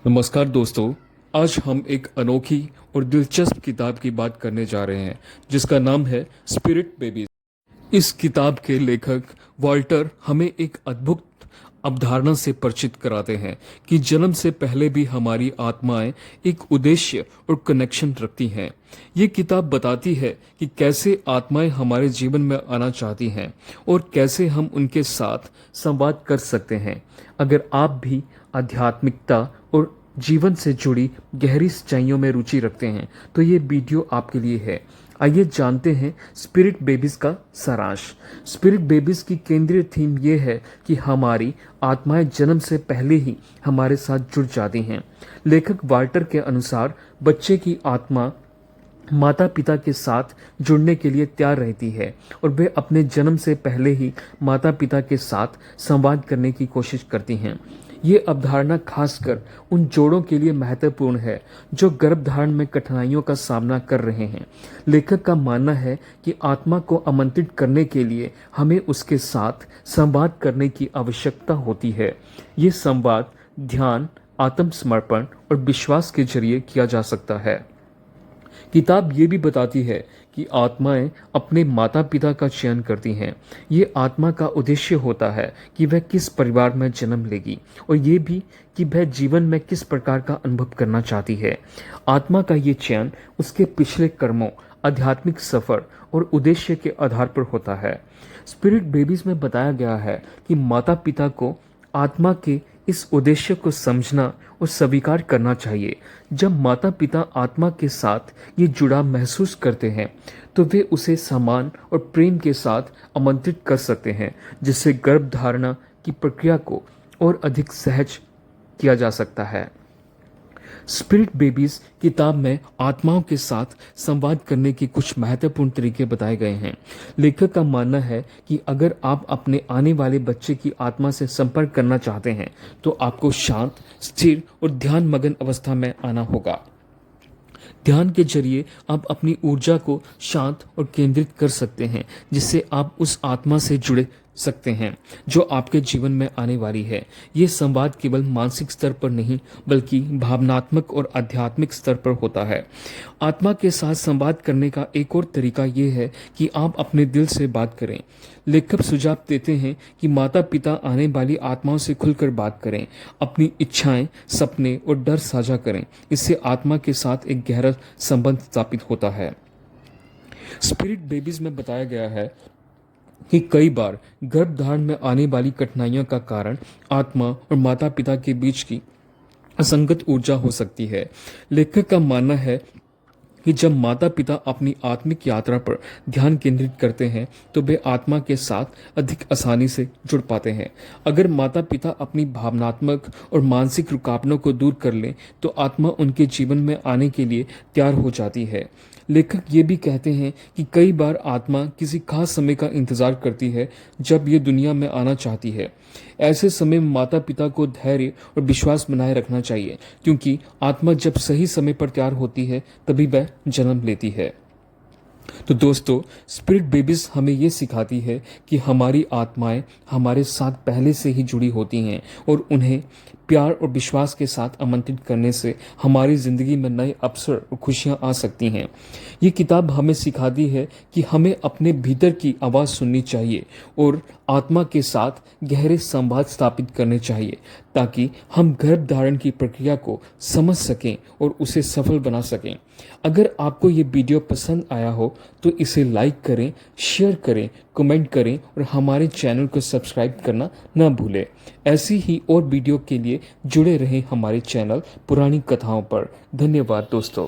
नमस्कार दोस्तों। आज हम एक अनोखी और दिलचस्प किताब की बात करने जा रहे हैं जिसका नाम है स्पिरिट बेबीज। इस किताब के लेखक वॉल्टर हमें एक अद्भुत अवधारणा से परिचित कराते हैं कि जन्म से पहले भी हमारी आत्माएं एक उद्देश्य और कनेक्शन रखती हैं। ये किताब बताती है कि कैसे आत्माएं हमारे जीवन में आना चाहती हैं और कैसे हम उनके साथ संवाद कर सकते हैं। अगर आप भी आध्यात्मिकता और जीवन से जुड़ी गहरी सच्चाइयों में रुचि रखते हैं तो ये वीडियो आपके लिए है। आइए जानते हैं स्पिरिट बेबीज का सारांश। स्पिरिट बेबीज की केंद्रीय थीम ये है कि हमारी आत्माएं जन्म से पहले ही हमारे साथ जुड़ जाती हैं। लेखक वाल्टर के अनुसार बच्चे की आत्मा माता पिता के साथ जुड़ने के लिए तैयार रहती है और वे अपने जन्म से पहले ही माता पिता के साथ संवाद करने की कोशिश करती हैं। ये अवधारणा खासकर उन जोड़ों के लिए महत्वपूर्ण है जो गर्भधारण में कठिनाइयों का सामना कर रहे हैं। लेखक का मानना है कि आत्मा को आमंत्रित करने के लिए हमें उसके साथ संवाद करने की आवश्यकता होती है। ये संवाद ध्यान, आत्मसमर्पण और विश्वास के जरिए किया जा सकता है। किताब ये भी बताती है कि आत्माएं अपने माता पिता का चयन करती हैं। ये आत्मा का उद्देश्य होता है कि वह किस परिवार में जन्म लेगी और ये भी कि वह जीवन में किस प्रकार का अनुभव करना चाहती है। आत्मा का ये चयन उसके पिछले कर्मों, आध्यात्मिक सफर और उद्देश्य के आधार पर होता है। स्पिरिट बेबीज में बताया गया है कि माता पिता को आत्मा के इस उद्देश्य को समझना और स्वीकार करना चाहिए। जब माता पिता आत्मा के साथ ये जुड़ाव महसूस करते हैं तो वे उसे सम्मान और प्रेम के साथ आमंत्रित कर सकते हैं, जिससे गर्भधारणा की प्रक्रिया को और अधिक सहज किया जा सकता है। स्पिरिट बेबीज किताब में आत्माओं के साथ संवाद करने के कुछ महत्वपूर्ण तरीके बताए गए हैं। लेखक का मानना है कि अगर आप अपने आने वाले बच्चे की आत्मा से संपर्क करना चाहते हैं तो आपको शांत, स्थिर और ध्यान मगन अवस्था में आना होगा। ध्यान के जरिए आप अपनी ऊर्जा को शांत और केंद्रित कर सकते हैं, जिससे आप उस आत्मा से जुड़े सकते हैं जो आपके जीवन में आने वाली है। ये संवाद केवल मानसिक स्तर पर नहीं बल्कि भावनात्मक और आध्यात्मिक स्तर पर होता है। आत्मा के साथ संवाद करने का एक और तरीका ये है कि आप अपने दिल से बात करें। लेखक सुझाव देते हैं कि माता पिता आने वाली आत्माओं से खुलकर बात करें, अपनी इच्छाएं, सपने और डर साझा करें। इससे आत्मा के साथ एक गहरा संबंध स्थापित होता है। स्पिरिट बेबीज में बताया गया है कि कई बार गर्भधारण में आने वाली कठिनाइयों का कारण आत्मा और माता पिता के बीच की असंगत ऊर्जा हो सकती है। लेखक का मानना है कि जब माता पिता अपनी आत्मिक यात्रा पर ध्यान केंद्रित करते हैं तो वे आत्मा के साथ अधिक आसानी से जुड़ पाते हैं। अगर माता पिता अपनी भावनात्मक और मानसिक रुकावटों को दूर कर लें तो आत्मा उनके जीवन में आने के लिए तैयार हो जाती है। लेखक ये भी कहते हैं कि कई बार आत्मा किसी खास समय का इंतजार करती है जब ये दुनिया में आना चाहती है। ऐसे समय में माता पिता को धैर्य और विश्वास बनाए रखना चाहिए, क्योंकि आत्मा जब सही समय पर तैयार होती है तभी वह जन्म लेती है। तो दोस्तों, स्पिरिट बेबीज हमें ये सिखाती है कि हमारी आत्माएं हमारे साथ पहले से ही जुड़ी होती हैं और उन्हें प्यार और विश्वास के साथ आमंत्रित करने से हमारी ज़िंदगी में नए अवसर और खुशियां आ सकती हैं। ये किताब हमें सिखाती है कि हमें अपने भीतर की आवाज़ सुननी चाहिए और आत्मा के साथ गहरे संवाद स्थापित करने चाहिए, ताकि हम गर्भधारण की प्रक्रिया को समझ सकें और उसे सफल बना सकें। अगर आपको ये वीडियो पसंद आया हो तो इसे लाइक करें, शेयर करें, कमेंट करें और हमारे चैनल को सब्सक्राइब करना न भूलें। ऐसी ही और वीडियो के लिए जुड़े रहें हमारे चैनल पुरानी कथाओं पर। धन्यवाद दोस्तों।